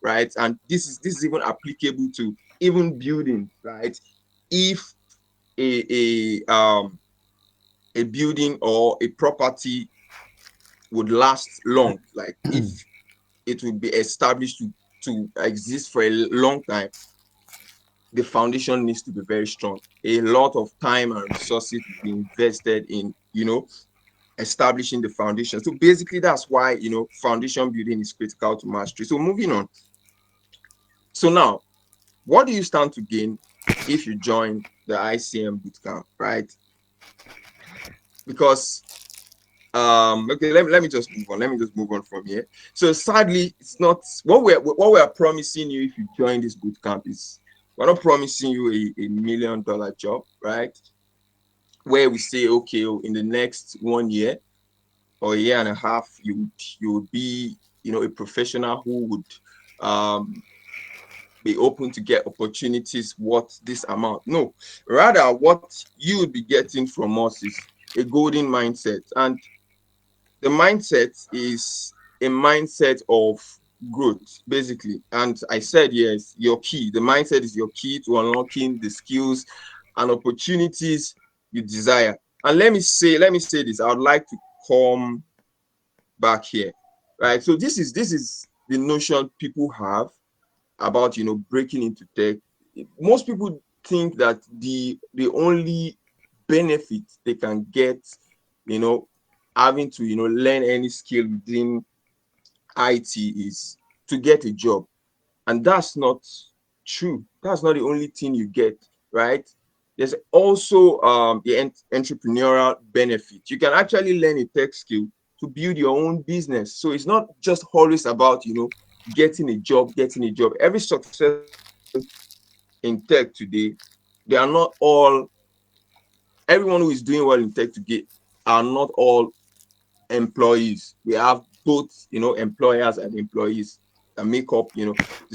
right? And this is even applicable to even building, right? If a a building or a property would last long, like if it would be established to exist for a long time, the foundation needs to be very strong. A lot of time and resources will be invested in, establishing the foundation. So basically, that's why, foundation building is critical to mastery. So moving on. So now, what do you stand to gain if you join the ICM bootcamp, right? Because okay, let me just move on. Let me just move on from here. So sadly, it's not what we're promising you if you join this bootcamp is we're not promising you a $1 million job, right? Where we say, okay, oh, in the next 1 year or a year and a half, you would be, a professional who would be open to get opportunities worth this amount. No, rather, what you would be getting from us is a golden mindset. And the mindset is a mindset of growth, basically. And I said, yes, your key. The mindset is your key to unlocking the skills and opportunities you desire. And let me say this. I would like to come back here, right? So this is the notion people have about breaking into tech. Most people think that the only benefit they can get, you know having to learn any skill within IT is to get a job. And that's not true. That's not the only thing you get, right? There's also the entrepreneurial benefit. You can actually learn a tech skill to build your own business. So it's not just always about getting a job. Every successful in tech today, they are not all everyone who is doing well in tech today are not all employees. We have both, employers and employees that make up, the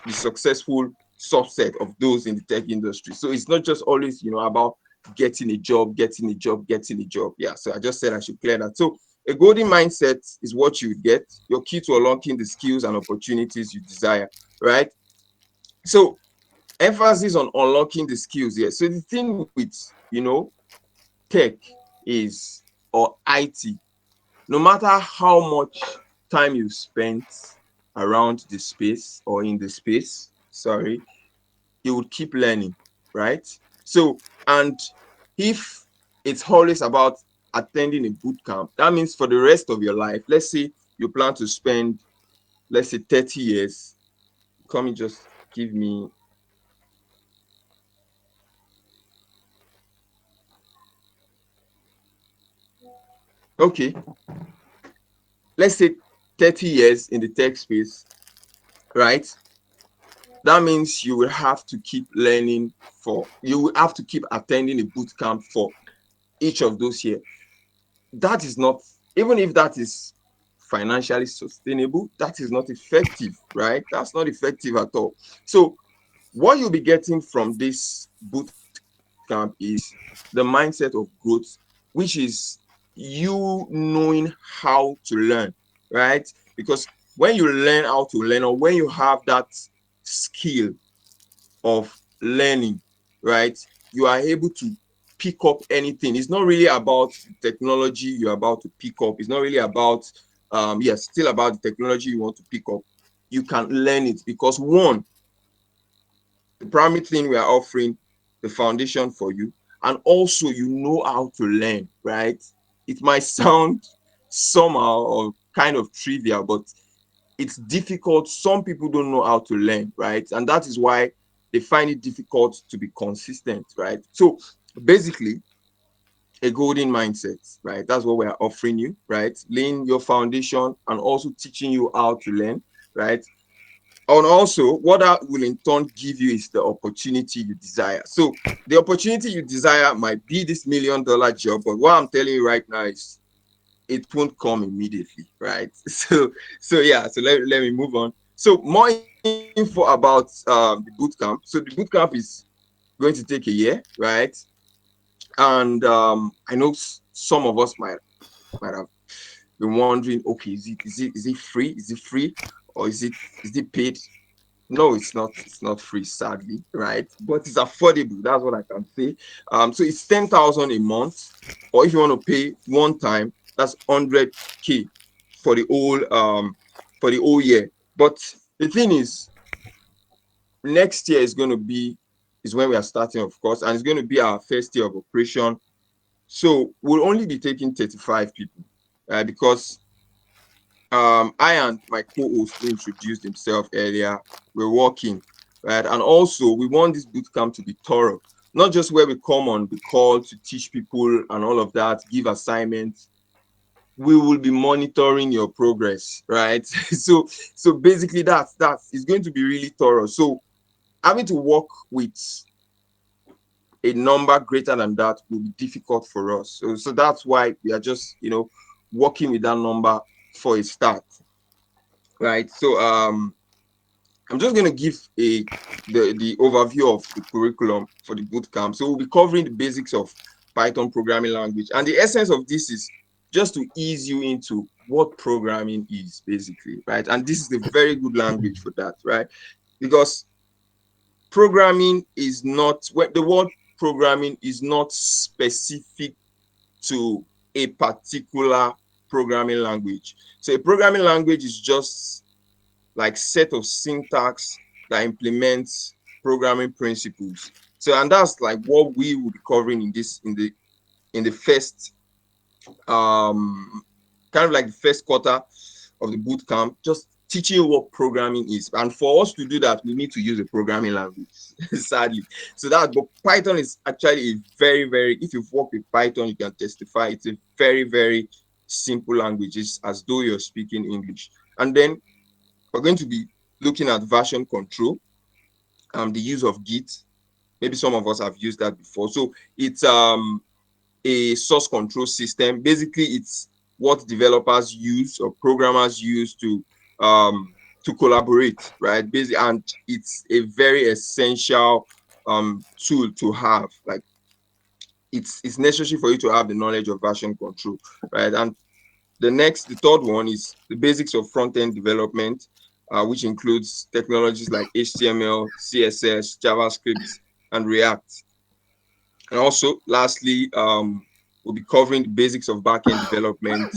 successful subset of those in the tech industry. So it's not just always, about getting a job, getting a job, getting a job. Yeah. So I just said I should clear that. So a golden mindset is what you get, your key to unlocking the skills and opportunities you desire, right? So emphasis on unlocking the skills here. So the thing with, tech is, or IT, no matter how much time you spent around the space or in the space, sorry, you would keep learning, right? So, and if it's always about attending a boot camp, that means for the rest of your life, let's say you plan to spend, let's say 30 years, come and just give me, okay, let's say 30 years in the tech space, right? That means you will have to keep attending a boot camp for each of those years. That is not, even if that is financially sustainable, that is not effective, right? That's not effective at all. So what you'll be getting from this boot camp is the mindset of growth, which is you knowing how to learn, right? Because when you learn how to learn, or when you have that skill of learning, right? You are able to pick up anything. It's not really about the technology you're about to pick up. It's not really about, yes, still about the technology you want to pick up. You can learn it because one, the primary thing we are offering, the foundation for you, and also you know how to learn, right? It might sound somehow or kind of trivial, but it's difficult. Some people don't know how to learn, right? And that is why they find it difficult to be consistent, right? So basically, a golden mindset, right? That's what we're offering you, right? Laying your foundation and also teaching you how to learn, right? And also, what that will in turn give you is the opportunity you desire. So the opportunity you desire might be this $1 million job, but what I'm telling you right now is it won't come immediately, right? So yeah, so let me move on. So more info about the boot camp. So the boot camp is going to take a year, right? And I know some of us might have been wondering, okay, is it free? Is it free? or is it paid? No, it's not free, sadly, right? But it's affordable. That's what I can say. So it's 10,000 a month, or if you want to pay one time, that's 100K for the whole year. But the thing is, next year is when we are starting, of course, and it's going to be our first year of operation. So we'll only be taking 35 people, because I and my co-host who introduced himself earlier, we're working, right? And also, we want this boot camp to be thorough, not just where we come on the call to teach people and all of that, give assignments. We will be monitoring your progress, right? So basically, that's it's going to be really thorough. So having to work with a number greater than that will be difficult for us. So that's why we are just working with that number for a start, right? So I'm just going to give the overview of the curriculum for the boot camp. So we'll be covering the basics of Python programming language. And the essence of this is just to ease you into what programming is, basically, right? And this is a very good language for that, right? Because programming is not, the word programming is not specific to a particular programming language. So a programming language is just like set of syntax that implements programming principles. So, and that's like what we will be covering in the first kind of like the first quarter of the boot camp, just teaching you what programming is. And for us to do that, we need to use a programming language, sadly. But Python is actually a very, very, if you've worked with Python, you can testify, it's a very, very simple language. It's as though you're speaking English. And then we're going to be looking at version control, the use of Git. Maybe some of us have used that before. So it's a source control system. Basically, it's what developers use or programmers use to collaborate, right? Basically, and it's a very essential tool to have. Like it's necessary for you to have the knowledge of version control, right? And the third one is the basics of front-end development, which includes technologies like HTML, CSS, JavaScript, and React. And also, lastly, we'll be covering the basics of back-end development,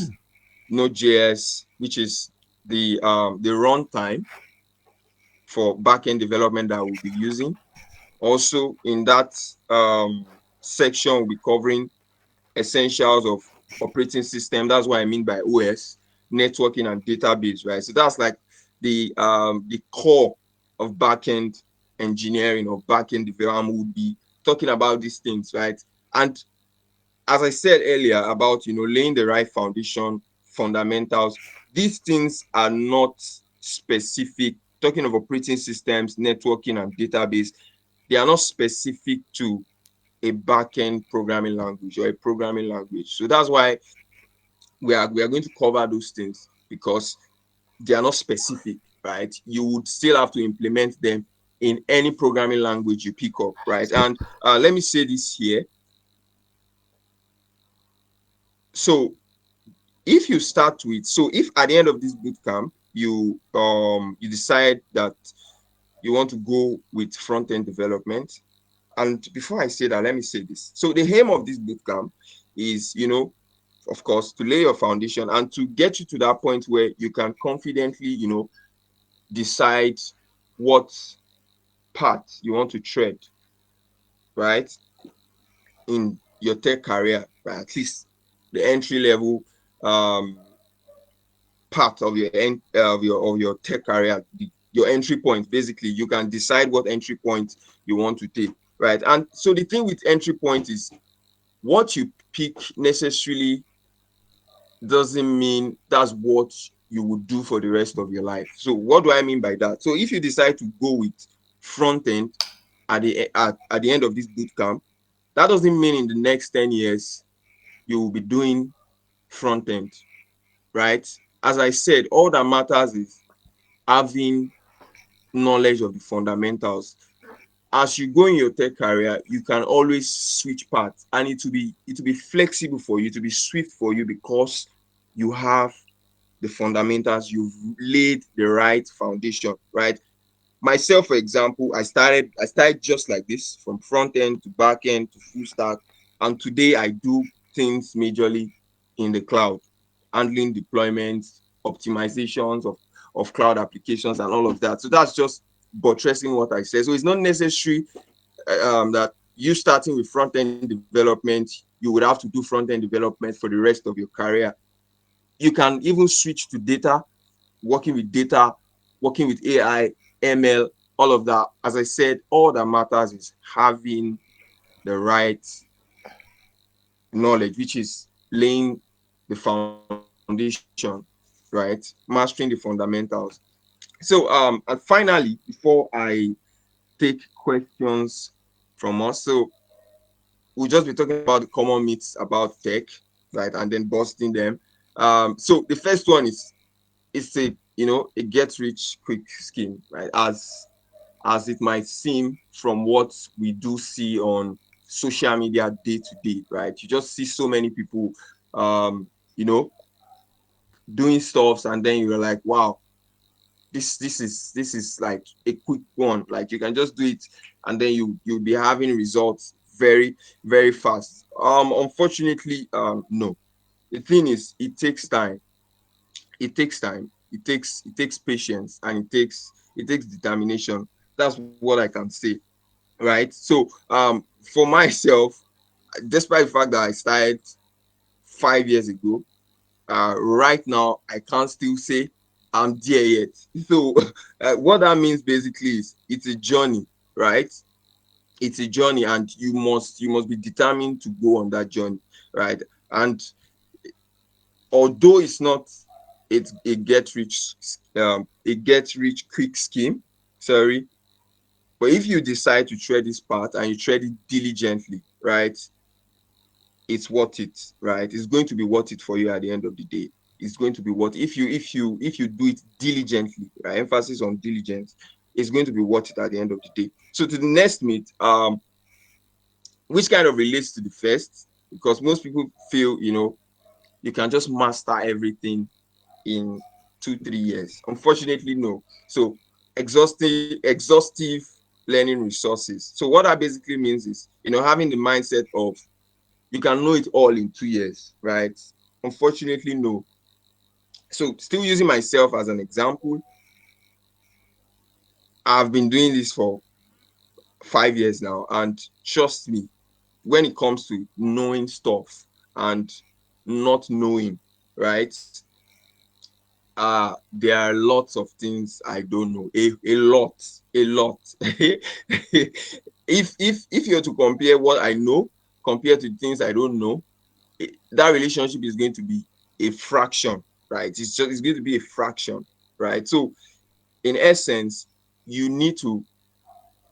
Node.js, which is the runtime for back-end development that we'll be using. Also, in that section, we'll be covering essentials of operating system. That's what I mean by OS, networking and database, right? So that's like the core of backend engineering or backend development. Would be talking about these things, right? And as I said earlier about laying the right foundation, fundamentals, these things are not specific. Talking of operating systems, networking and database, they are not specific to a backend programming language or a programming language. So that's why we are going to cover those things, because they are not specific, right? You would still have to implement them in any programming language you pick up, right? And let me say this here. So if at the end of this bootcamp, you decide that you want to go with front-end development. And before I say that, let me say this. So the aim of this bootcamp is, of course, to lay your foundation and to get you to that point where you can confidently, decide what path you want to tread, right, in your tech career, right? At least the entry level part of your tech career, your entry point. Basically, you can decide what entry point you want to take, right? And so the thing with entry point is what you pick necessarily doesn't mean that's what you would do for the rest of your life. So what do I mean by that? So if you decide to go with front end at the end of this boot camp, that doesn't mean in the next 10 years you will be doing front end, right? As I said, all that matters is having knowledge of the fundamentals. As you go in your tech career, you can always switch paths, and it will be flexible for you, to be swift for you, because you have the fundamentals, you've laid the right foundation, right? Myself, for example, I started just like this, from front end to back end to full stack, and today I do things majorly in the cloud, handling deployments, optimizations of cloud applications and all of that. So that's just buttressing what I said. So it's not necessary that you starting with front end development, you would have to do front end development for the rest of your career. You can even switch to data, working with AI, ML, all of that. As I said, all that matters is having the right knowledge, which is laying the foundation, right? Mastering the fundamentals. So, and finally, before I take questions from us, so we'll just be talking about the common myths about tech, right, and then busting them. So the first one is it's a get rich quick scheme, right? As it might seem from what we do see on social media day to day, right? You just see so many people, um, you know, doing stuffs, and then you're like, wow, this is like a quick one. Like you can just do it, and then you'll be having results very very fast. Unfortunately, no. The thing is, it takes time. It takes patience, and it takes determination. That's what I can say, right? So for myself, despite the fact that I started 5 years ago, right now I can't still say I'm there yet. So what that means basically is it's a journey, right? It's a journey, and you must be determined to go on that journey, right? And although it's not a get rich quick scheme, sorry, but if you decide to tread this path and you tread it diligently, right, it's worth it, right? It's going to be worth it for you at the end of the day. It's going to be worth it. If you do it diligently, right? Emphasis on diligence. It's going to be worth it at the end of the day. So to the next myth, which kind of relates to the first, because most people feel you can just master everything in 2 3 years. Unfortunately, no. So exhaustive learning resources. So what that basically means is having the mindset of you can know it all in 2 years, right? Unfortunately, no. So still using myself as an example, I've been doing this for 5 years now, and trust me, when it comes to knowing stuff and not knowing, right? There are lots of things I don't know. A lot, a lot. If you're to compare what I know compared to things I don't know, that relationship is going to be a fraction, right? It's going to be a fraction, right? So in essence, you need to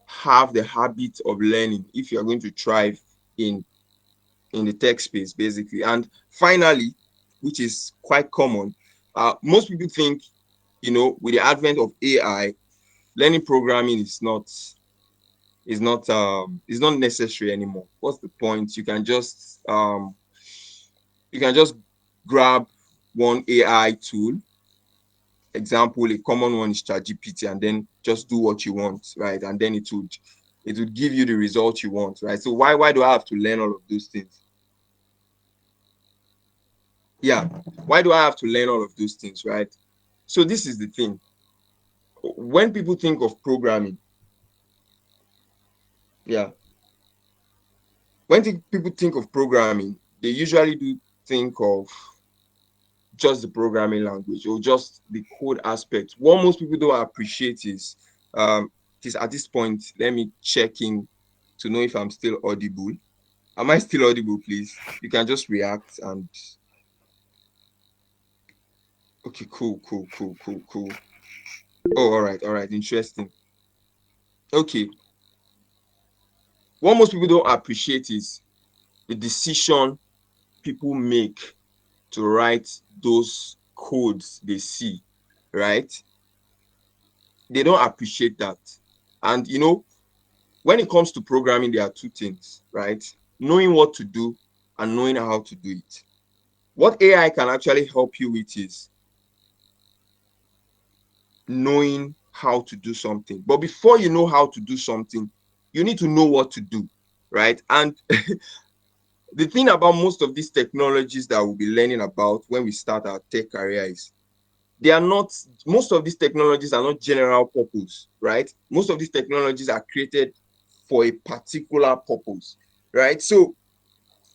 have the habit of learning if you're going to thrive in the tech space, basically. And finally, which is quite common, most people think, with the advent of AI, learning programming is not necessary anymore. What's the point? You can just grab one AI tool. Example, a common one is ChatGPT, and then just do what you want, right? And then it would give you the result you want, right? So why do I have to learn all of those things? Yeah, why do I have to learn all of those things, right? So this is the thing. When people think of programming, yeah, people think of programming, they usually do think of just the programming language or just the code aspect. What most people don't appreciate is at this point, let me check in to know if I'm still audible. Am I still audible, please? You can just react and okay, cool, cool, cool, cool, cool. Oh, all right, interesting. Okay. What most people don't appreciate is the decision people make to write those codes they see, right? They don't appreciate that. And when it comes to programming, there are two things, right? Knowing what to do and knowing how to do it. What AI can actually help you with is knowing how to do something. But before you know how to do something, you need to know what to do, right? And the thing about most of these technologies that we'll be learning about when we start our tech career is they are not, most of these technologies are not general purpose, right? Most of these technologies are created for a particular purpose, right? So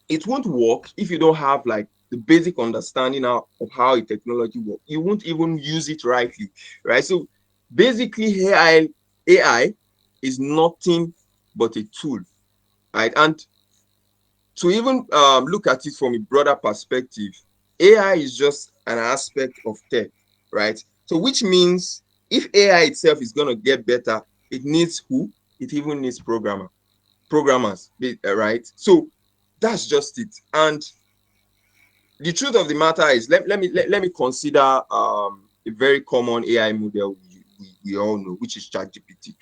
it won't work if you don't have like the basic understanding of how a technology works. You won't even use it rightly, right? So basically, AI is nothing but a tool, right? And to even look at it from a broader perspective, AI is just an aspect of tech, right? So which means if AI itself is going to get better, it needs who? It even needs programmers, right? So that's just it. And the truth of the matter is, let me consider a very common AI model we all know, which is ChatGPT.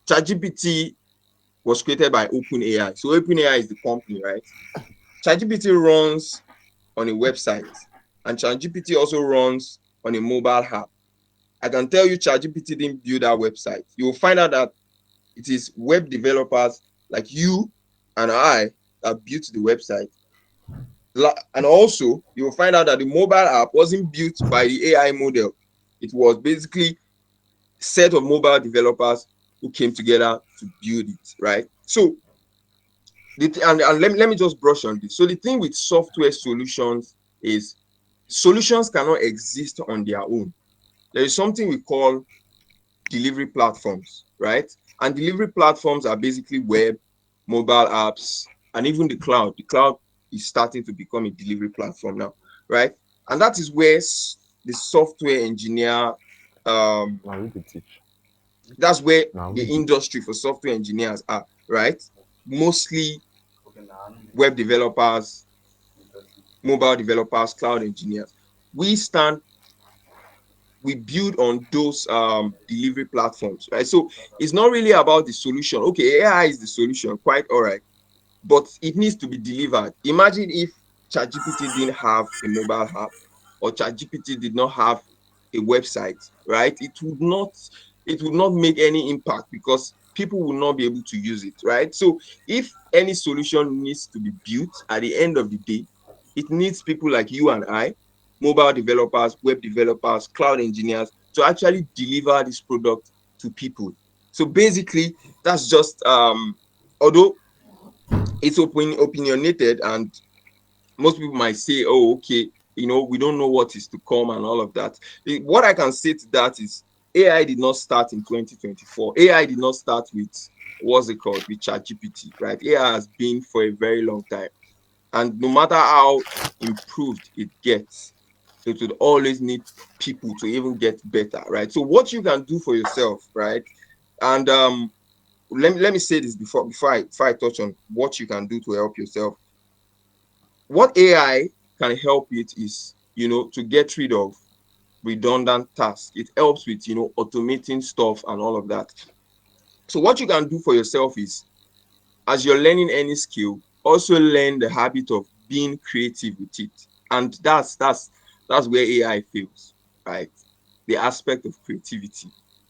ChatGPT was created by OpenAI. So OpenAI is the company, right? ChatGPT runs on a website, and ChatGPT also runs on a mobile app. I can tell you ChatGPT didn't build that website. You will find out that it is web developers like you and I that built the website. And also, you will find out that the mobile app wasn't built by the AI model. It was basically a set of mobile developers who came together to build it, right? So, and let me just brush on this. So, the thing with software solutions is solutions cannot exist on their own. There is something we call delivery platforms, right? And delivery platforms are basically web, mobile apps, and even the cloud. The cloud is starting to become a delivery platform now, right? And that is where the software engineer, um, Now we dey teach. that's where Now the we dey. industry for software engineers are, right? Mostly web developers, mobile developers, cloud engineers. We stand we build on those delivery platforms, right? So it's not really about the solution. Okay, AI is the solution, quite all right, but it needs to be delivered. Imagine if ChatGPT didn't have a mobile app or ChatGPT did not have a website, right? It would not make any impact because people will not be able to use it, right? So if any solution needs to be built at the end of the day, it needs people like you and I, mobile developers, web developers, cloud engineers, to actually deliver this product to people. So basically, that's just although it's opinionated, and most people might say, oh, okay, we don't know what is to come and all of that. What I can say to that is AI did not start in 2024. AI did not start with, what's it called, with ChatGPT, right? AI has been for a very long time. And no matter how improved it gets, it would always need people to even get better, right? So what you can do for yourself, right? And let me say this before I touch on what you can do to help yourself. What AI can help it is, to get rid of redundant tasks. It helps with, automating stuff and all of that. So what you can do for yourself is, as you're learning any skill, also learn the habit of being creative with it. And that's where AI fails, right? The aspect of creativity,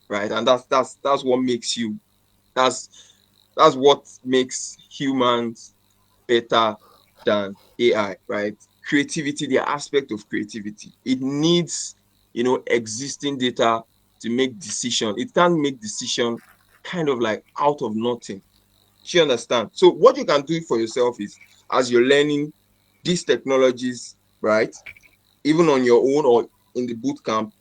right? And that's what makes you that's that's what makes humans better than AI, right? Creativity, the aspect of creativity. It needs, existing data to make decision. It can't make decision kind of like out of nothing. Do you understand? So what you can do for yourself is, as you're learning these technologies, right? Even on your own or in the boot camp,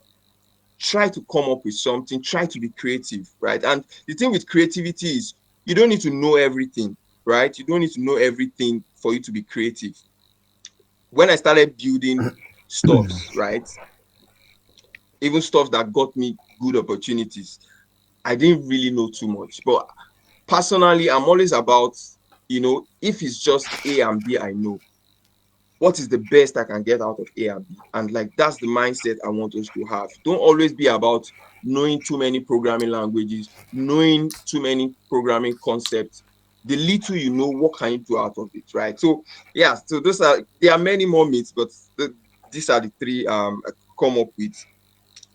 try to come up with something, try to be creative, right? And the thing with creativity is you don't need to know everything, right? You don't need to know everything for you to be creative. When I started building stuffs, right? Even stuff that got me good opportunities, I didn't really know too much. But personally, I'm always about, if it's just A and B, I know what is the best I can get out of A and B. And like that's the mindset I want us to have. Don't always be about knowing too many programming languages, knowing too many programming concepts. The little you know, what can you do out of it, right? So yeah, so there are many more myths, but these are the three I come up with.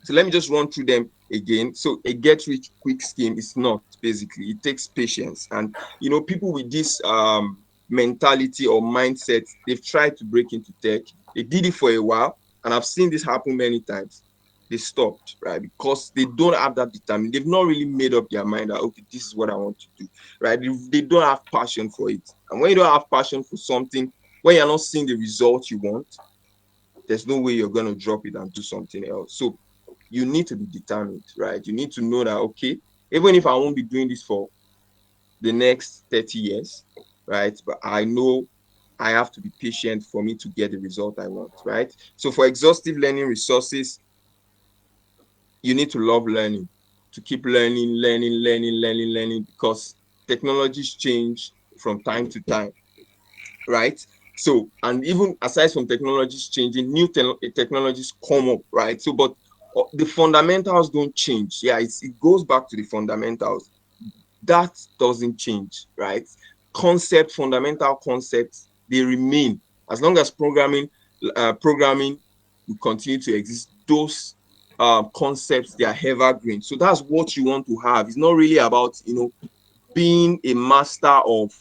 So let me just run through them again. So a get rich quick scheme is not, basically. It takes patience. And people with this mentality or mindset, they've tried to break into tech. They did it for a while, and I've seen this happen many times. They stopped, right? Because they don't have that determination. They've not really made up their mind that, okay, this is what I want to do, right? They don't have passion for it. And when you don't have passion for something, when you're not seeing the results you want, there's no way you're going to drop it and do something else. So you need to be determined, right? You need to know that, okay, even if I won't be doing this for the next 30 years, right? But I know I have to be patient for me to get the result I want, right? So for exhaustive learning resources, you need to love learning, to keep learning, because technologies change from time to time, right? So, and even aside from technologies changing, new technologies come up, right? So, but the fundamentals don't change. Yeah, it goes back to the fundamentals. That doesn't change, right? Fundamental concepts, they remain. As long as programming will continue to exist, those concepts, they are evergreen. So that's what you want to have. It's not really about, being a master of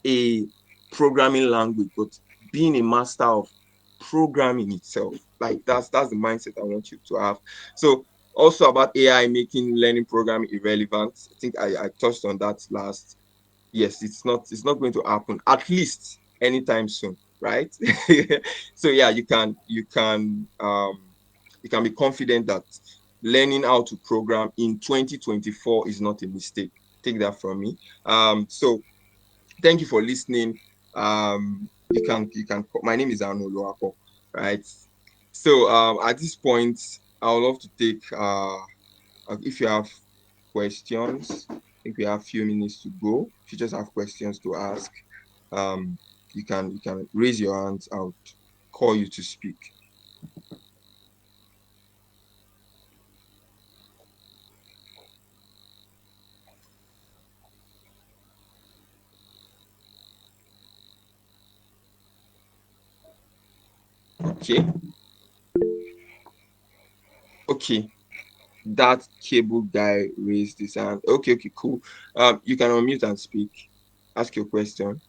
a programming language, but being a master of programming itself. Like that's the mindset I want you to have. So also about AI making learning programming irrelevant. I think I touched on that last. Yes, it's not going to happen, at least anytime soon, right? So yeah, you can be confident that learning how to program in 2024 is not a mistake. Take that from me. So thank you for listening. You can. My name is Arno Loako, right? So at this point, I would love to take if you have questions. I think we have a few minutes to go. If you just have questions to ask, um, you can raise your hands. I'll call you to speak. Okay, okay. That cable guy raised his hand. Okay, okay, cool. You can unmute and speak. Ask your question.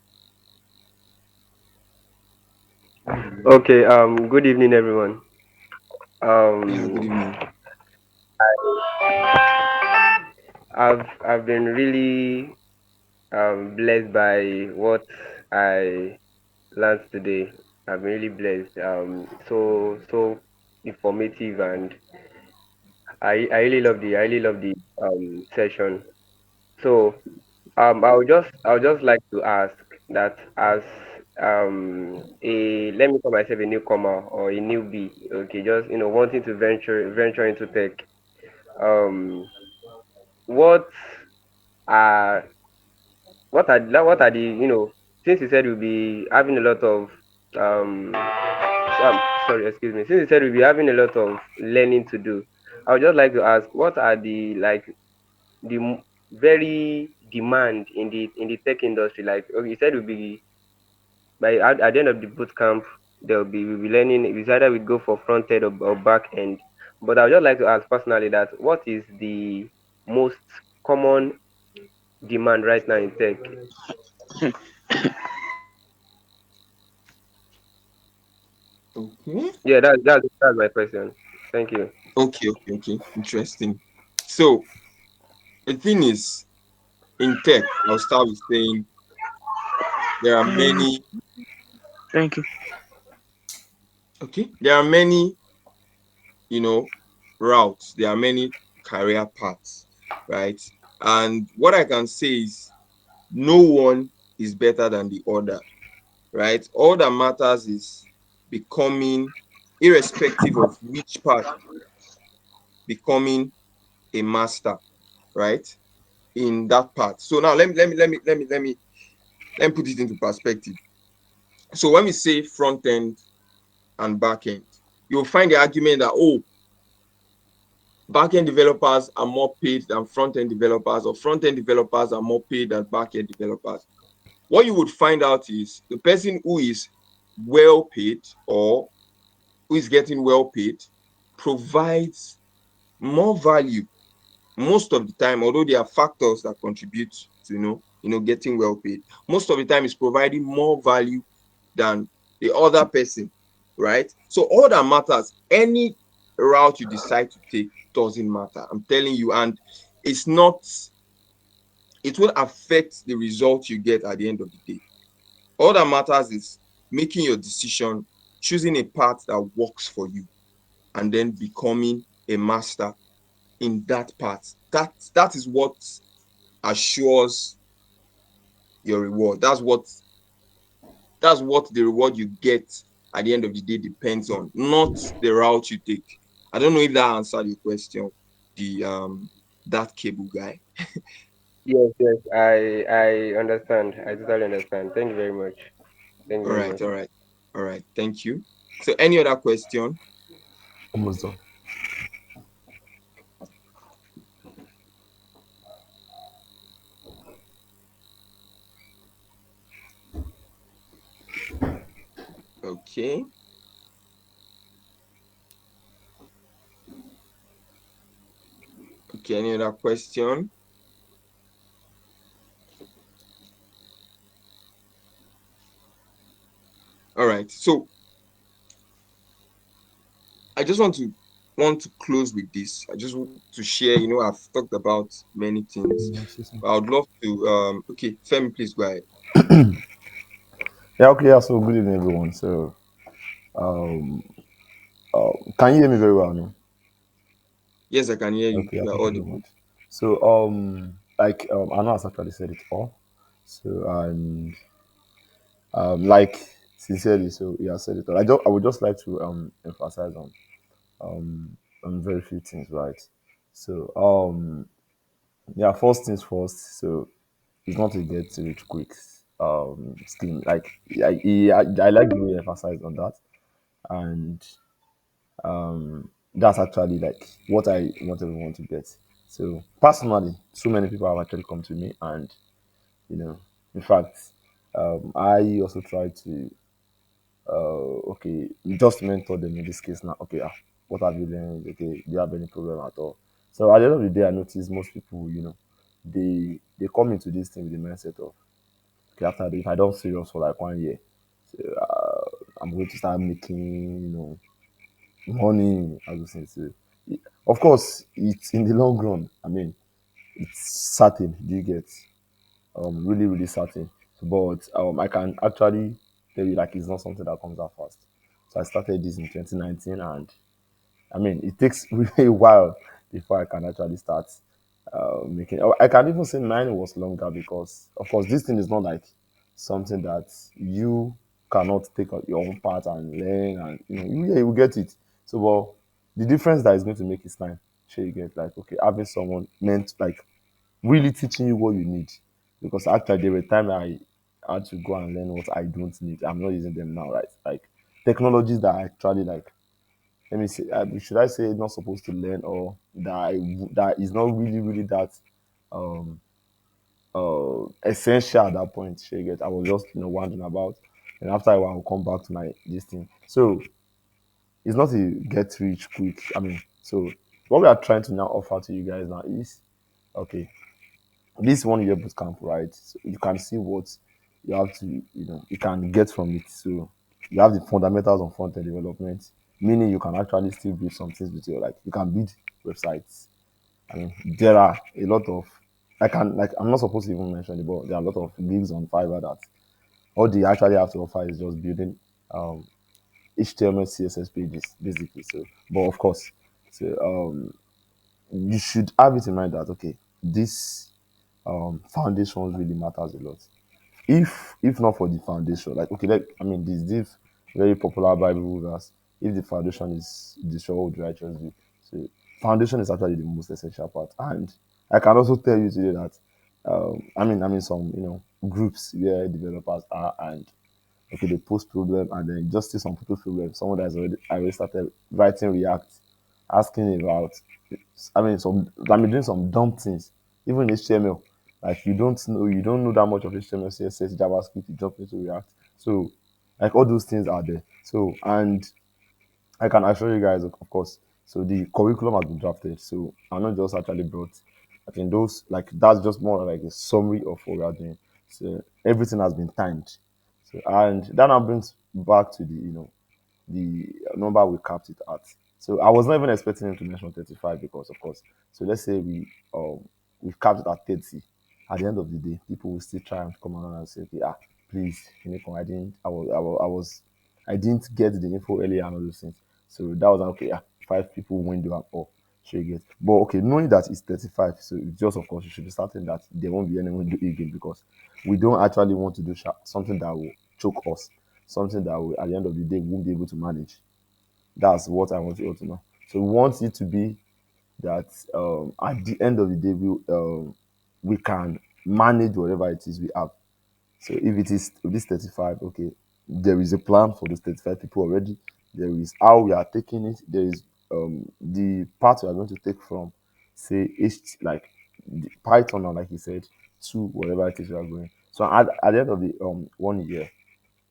Okay, good evening, everyone. Yeah, good Um, evening. I've been really blessed by what I learned today. I've been really blessed. So informative, and I really love the session. So I would just like to ask that as a let me call myself a newcomer or a newbie. Okay, just wanting to venture into tech. Um, what are what are the since you said we'll be having a lot of um sorry, excuse me, since you said we'll be having a lot of learning to do, I would just like to ask what are the very demand in the tech industry. Like, okay, you said we'll be at the end of the boot camp, we'll be learning. It's either we go for front end or back end. But I would just like to ask personally that what is the most common demand right now in tech? Okay. Yeah, that's my question. Thank you. Okay. Interesting. So the thing is, in tech, I'll start with saying there are Mm, many, thank you. okay, there are many, you know, routes, there are many career paths, right? And what I can say is no one is better than the other, right? All that matters is becoming, irrespective of which path, becoming a master, right? In that part. So now let me put it into perspective. So when we say front end and back end, you'll find the argument that, oh, back end developers are more paid than front end developers, or front end developers are more paid than back end developers. What you would find out is the person who is well paid, or who is getting well paid, provides more value most of the time, although there are factors that contribute to getting well paid. Most of the time, is providing more value than the other person, right? So all that matters, any route you decide to take doesn't matter. I'm telling you, and it's not. It will affect the result you get at the end of the day. All that matters is making your decision, choosing a path that works for you, and then becoming a master in that path. That is what assures your reward. That's what the reward you get at the end of the day depends on, not the route you take. I don't know if that answered your question. The that cable guy. Yes, yes, I understand. I totally understand. Thank you very much. Thank you All very right, much. all right, all right. Thank you. So any other question? Almost done. Okay. Okay, any other question? All right. So I just want to close with this. I just want to share, I've talked about many things. Yeah, say But I would love to okay, Femi, please go ahead. yeah, okay, yeah. So good evening, everyone. So, can you hear me very well now? Yes, I can hear you. Okay, yeah, You're thank you very audible. much. So, I know I've actually said it all. So, and like sincerely, so yeah, I said it all. I would just like to emphasize on very few things, right? So, yeah, first things first. So, it's not to get rich quick scheme. Like, I like the way you emphasize on that, and that's actually like what I want everyone to get. So personally, so many people have actually come to me, and in fact, I also try to okay, just mentor them in this case now. Okay, what have you learned? Okay, do you have any problem at all? So at the end of the day, I notice most people, they come into this thing with the mindset of okay, if I don't serious for like 1 year, so, I'm going to start making, money, as you say. So, of course, it's in the long run. I mean, it's certain. Do you get really, really certain? But I can actually tell you like it's not something that comes out fast. So I started this in 2019, and I mean, it takes really a while before I can actually start making. I can even say mine was longer because, of course, this thing is not like something that you cannot take on your own part and learn, and yeah, you will get it. So, well, the difference that is going to make is time. Sure, you get like okay, having someone meant like really teaching you what you need, because actually there were times I had to go and learn what I don't need. I'm not using them now, right? Like technologies that I actually like, let me say, should I say not supposed to learn, or that is not really really that um essential at that point. Shey you get, I was just wondering about, and after a while I'll come back to my this thing. So it's not a get rich quick. I mean, so what we are trying to now offer to you guys now is okay, this 1 year boot camp, right? So you can see what you have to, you can get from it. So you have the fundamentals of front end development, meaning you can actually still build some things with your, like you can build websites. I mean, there are a lot of, I'm not supposed to even mention it, but there are a lot of gigs on Fiverr that all they actually have to offer is just building um, HTML, CSS pages, basically. So, but of course, so you should have it in mind that okay, this foundations really matters a lot. If not for the foundation, like okay, like I mean, this very popular Bible verse: if the foundation is destroyed, what would the righteous do? So foundation is actually the most essential part. And I can also tell you today that I'm in some groups where developers are, and okay, they post problem and then just see some people's problem. Someone that's already started writing React, asking about, I mean doing some dumb things, even in HTML. Like you don't know that much of HTML, CSS, JavaScript, you jump into React. So like all those things are there. So and I can assure you guys, of course. So the curriculum has been drafted. So I'm not just actually brought. I think those like that's just more like a summary of what we are doing. So everything has been timed. So and that now brings back to the number we capped it at. So I was not even expecting him to mention 35 because, of course, so let's say we capped it at 30. At the end of the day, people will still try and come around and say, okay, please, I didn't, I didn't get the info earlier and all those things. So that was like, okay, five people window up or should you get. But okay, knowing that it's 35, so it's just of course you should be starting that there won't be any window again because we don't actually want to do something that will choke us, something that we, at the end of the day, we won't be able to manage. That's what I want you all to know. So we want it to be that at the end of the day, we can manage whatever it is we have. So if it is this 35, okay, there is a plan for those 35 people already. There is how we are taking it. There is the part we are going to take from, say, like the Python, or like you said, to whatever it is we are going. So at the end of the 1 year,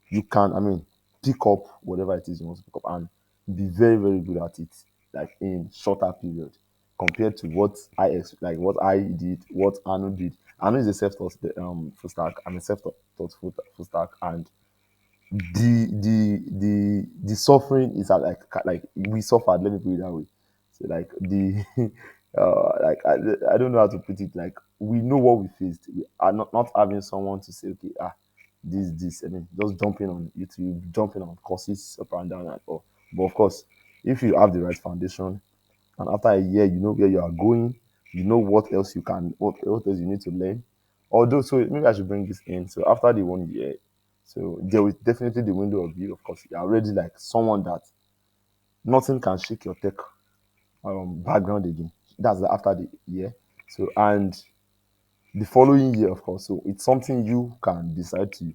you can, pick up whatever it is you want to pick up and be very, very good at it, like in shorter period compared to what like what I did, what Anu did. Anu is a self-taught full stack. I'm a self-taught full stack, and the suffering is like we suffered. Let me put it that way. So like the like I don't know how to put it. Like we know what we faced. We are not having someone to say, okay, this. I mean, just jumping on YouTube, jumping on courses up and down and all. But of course, if you have the right foundation, and after a year, you know where you are going, you know what else you need to learn. Although, so maybe I should bring this in. So after the 1 year, so there was definitely the window of view. Of course, you're already like someone that nothing can shake your tech background again. That's after the year. So and the following year, of course, so it's something you can decide to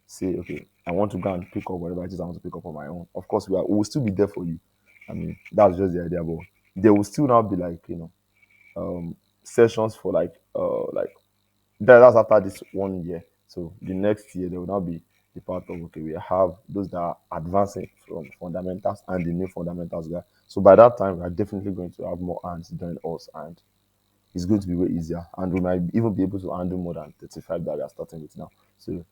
say, okay, I want to go and pick up whatever it is I want to pick up on my own. Of course, we will still be there for you. I mean, that's just the idea, but there will still now be like sessions for like that's after this 1 year. So the next year there will now be the part of, okay, we have those that are advancing from fundamentals and the new fundamentals guy. So by that time we are definitely going to have more hands join us, and it's going to be way easier, and we might even be able to handle more than 35 that we are starting with now. So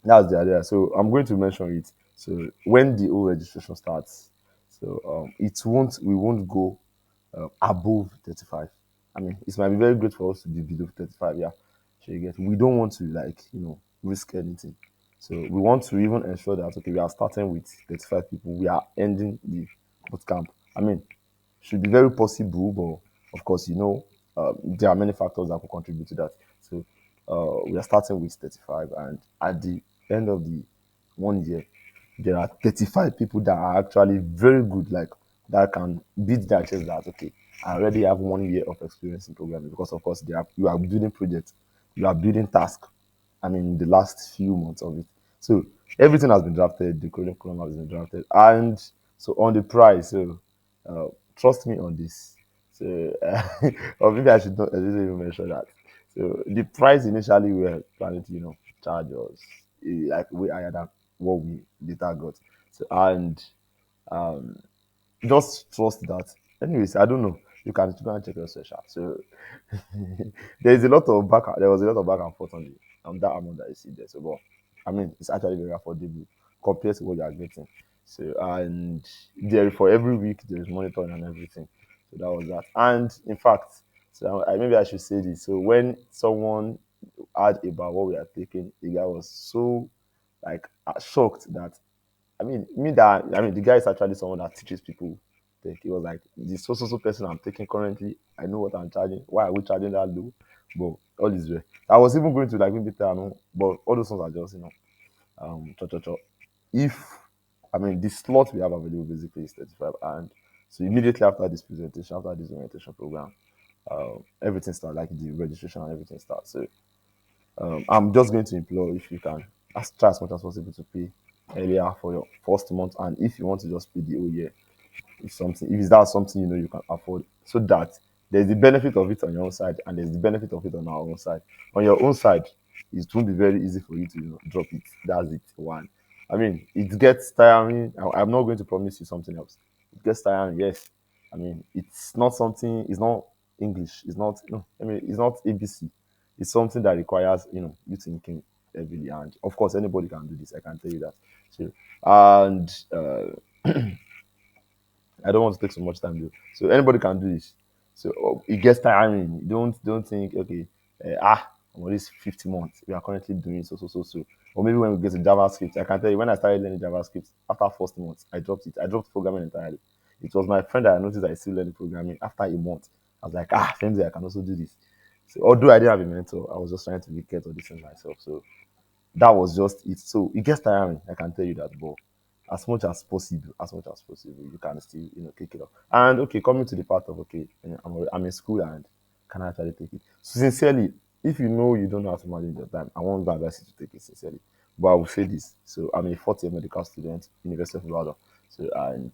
that's the idea. So I'm going to mention it. So when the old registration starts, so we won't go above 35. I mean, it might be very great for us to be below 35. Yeah, so you get. We don't want to like risk anything. So we want to even ensure that, okay, we are starting with 35 people. We are ending the bootcamp. I mean, should be very possible, but of course, there are many factors that could contribute to that. So we are starting with 35, and at the end of the 1 year, there are 35 people that are actually very good, like that can beat their chest that, okay, I already have 1 year of experience in programming, because of course you are building projects, you are building tasks. I mean, the last few months of it. So everything has been drafted, the curriculum has been drafted, and so on the price. So trust me on this. So or maybe I shouldn't even mention that. So the price initially we were planning to charge us like way higher than what we later got. So and um just trust that. Anyways, I don't know. You can go and check your session. So there was a lot of back and forth on that amount that you see there. So, but I mean, it's actually very affordable compared to what you are getting. So, and there for every week there is monitoring and everything. So that was that. And in fact, so maybe I should say this. So when someone heard about what we are taking, the guy was so like shocked that the guy is actually someone that teaches people. Like, he was like, the so person I'm taking currently, I know what I'm charging. Why are we charging that low? But all is well. I was even going to like maybe tell but all those ones are just cho cho cho. If the slot we have available basically is 35, and so immediately after this presentation, after this orientation program, everything starts, like the registration and everything starts. So I'm just going to implore, if you can try as much as possible to pay earlier for your first month, and if you want to just pay the whole year, if that's something you can afford, so that there's the benefit of it on your own side and there's the benefit of it on our own side. On your own side, it won't be very easy for you to drop it. That's it. One. It gets tiring. I'm not going to promise you something else. It gets tiring, yes. I mean, it's not something. It's not English. It's not. No, I mean, it's not ABC. It's something that requires you thinking heavily. And of course, anybody can do this. I can tell you that. So, and I don't want to take so much time though. So anybody can do this. So it gets tiring. Don't think okay. I'm this 50 months. We are currently doing so. Or maybe when we get to JavaScript, I can tell you when I started learning JavaScript after first month, I dropped it. I dropped programming entirely. It was my friend that I noticed I still learning programming after a month. I was like, Femzi, I can also do this. So although I didn't have a mentor, I was just trying to get all these things myself. So that was just it. So it gets tiring, I can tell you that. But as much as possible, you can still, take it up. And okay, coming to the part of okay, I'm in school and can I actually take it? So sincerely, if you know you don't know how to manage your time, I won't advise you to take it sincerely. But I will say this. So I'm a fourth year medical student, University of Ibadan. So and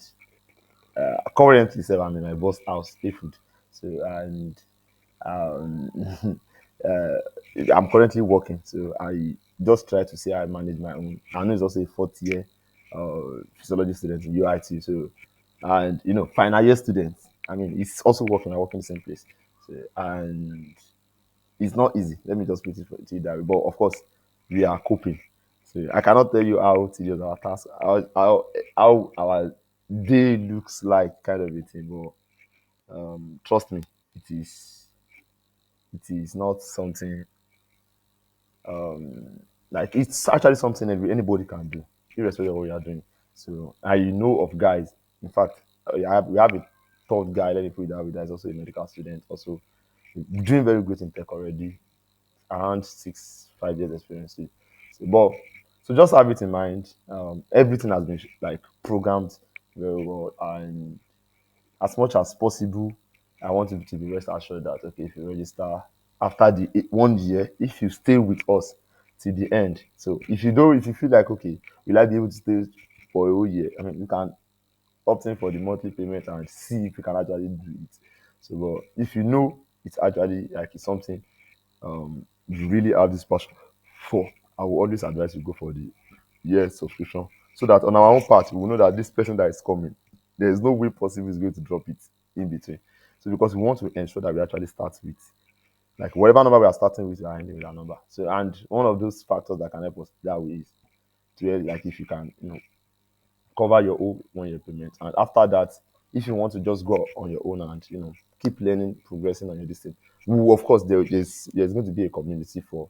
currently, sir, I'm in my boss house, Food. So and um, I'm currently working, so I just try to see how I manage my own. I know it's also a fourth year physiology student in UIT, so and final year students. I mean, it's also working. I work in the same place, so and it's not easy. Let me just put it to you that way. But of course, we are coping. So I cannot tell you how tedious our task, how our day looks like, kind of a thing. But trust me, it is it is not something like it's actually something anybody can do, irrespective of what you are doing. So I know of guys. In fact, we have a third guy. Let me put it that way. That is also a medical student, also doing very great in tech already, around 5 years experience. So just have it in mind. Everything has been like programmed very well, and as much as possible, I want you to be rest assured that okay, if you register after the 1 year, if you stay with us till the end. So if you feel like okay, will I be able to stay for a whole year? I mean, you can opt in for the monthly payment and see if you can actually do it. So, but if you know it's actually like it's something you really have this passion for, I will always advise you go for the year subscription so that on our own part we will know that this person that is coming, there is no way possible is going to drop it in between. So because we want to ensure that we actually start with like whatever number we are starting with, we are ending with that number. So and one of those factors that can help us that way is to like if you can cover your own 1 year payment. And after that, if you want to just go on your own and keep learning, progressing on your distance, of course there's going to be a community for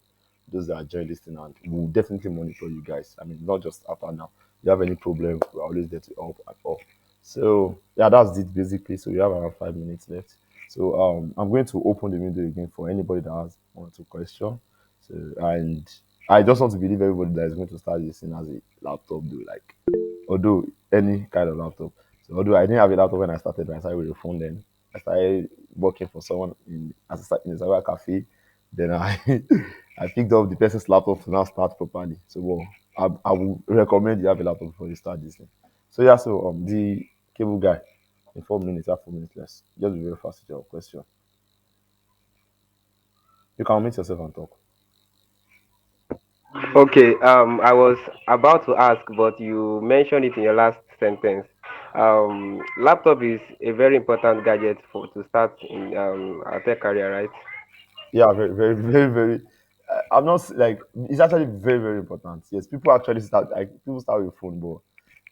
those that are joining this thing, and we'll definitely monitor you guys. I mean, not just after now. If you have any problem, we're always there to help at all. So yeah, that's it basically. So we have around 5 minutes left. So I'm going to open the window again for anybody that has one or two questions. So and I just want to believe everybody that is going to start using as a laptop do like although any kind of laptop. So although I didn't have a laptop when I started, but I started with a phone then. I started working for someone in a cyber cafe. Then I I picked up the person's laptop to now start properly. So well, I would recommend you have a laptop before you start this thing. So yeah, so the cable guy in 4 minutes, have 4 minutes less. Just be very fast with your question. You can meet yourself and talk. Okay, I was about to ask, but you mentioned it in your last sentence. Laptop is a very important gadget for to start in a tech career, right? Yeah, very, very, very, very. I'm not like it's actually very, very important. Yes, people actually start like people start with phone, but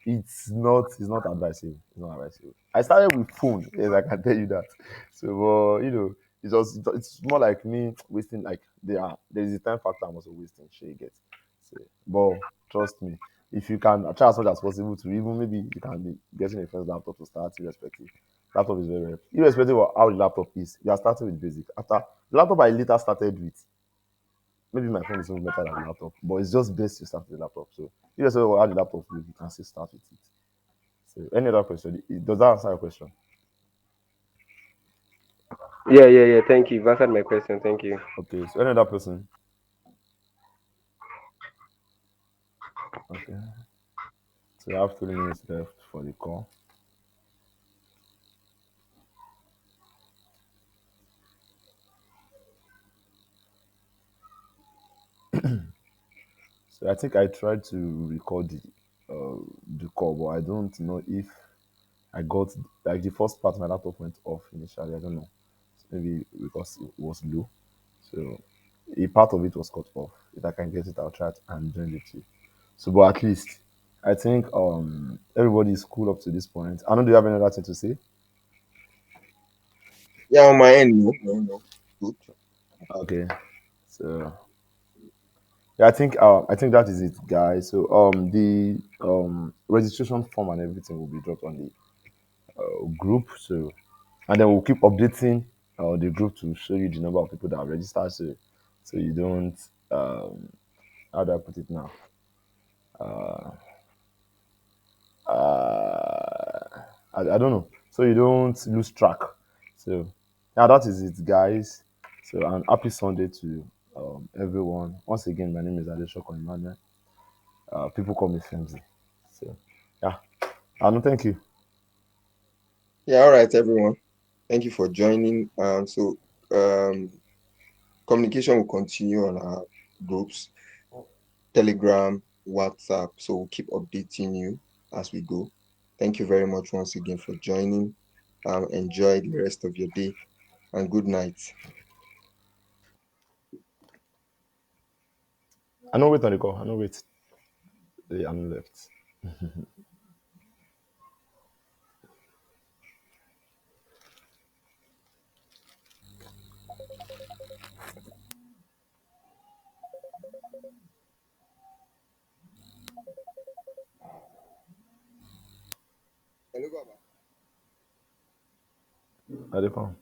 it's not advisable. It's not advisable. I started with phone, yes, I can tell you that. So, but it's more like me wasting like there's a time factor I'm also wasting. Sure, you get. So, but trust me, if you can try as much as possible to even maybe you can be getting a first laptop to start irrespective. Laptop is very, very irrespective of how the laptop is. You are starting with basic. After the laptop I later started with, maybe my phone is even better than the laptop, but it's just best to start with the laptop. So irrespective of how the laptop looks, you can still start with it. So any other question? Does that answer your question? Yeah, yeah, yeah. Thank you. You've answered my question. Thank you. Okay. So any other person? Okay. So we have 3 minutes left for the call. So I think I tried to record the call, but I don't know if I got like the first part, my laptop went off initially. I don't know, maybe because it was low. So a part of it was cut off. If I can get it, I'll try it and join it too. So, but at least I think everybody is cool up to this point. I don't. Do you have any other thing to say? Yeah, on my end, no, no, no. Good. Okay. So yeah, I think that is it, guys. So the registration form and everything will be dropped on the group. So and then we'll keep updating the group to show you the number of people that have registered. So you don't how do I put it now? I don't know. So you don't lose track. So yeah, that is it, guys. So and happy Sunday to everyone. Once again, my name is Adeshoko Emmanuel. People call me Femzi. So yeah, no, thank you. Yeah, all right, everyone. Thank you for joining. Um, communication will continue on our groups, Telegram, WhatsApp. So we'll keep updating you as we go. Thank you very much once again for joining. Enjoy the rest of your day and good night. I know wait on the call. I know wait. I'm left. Hello, Baba. I dey come.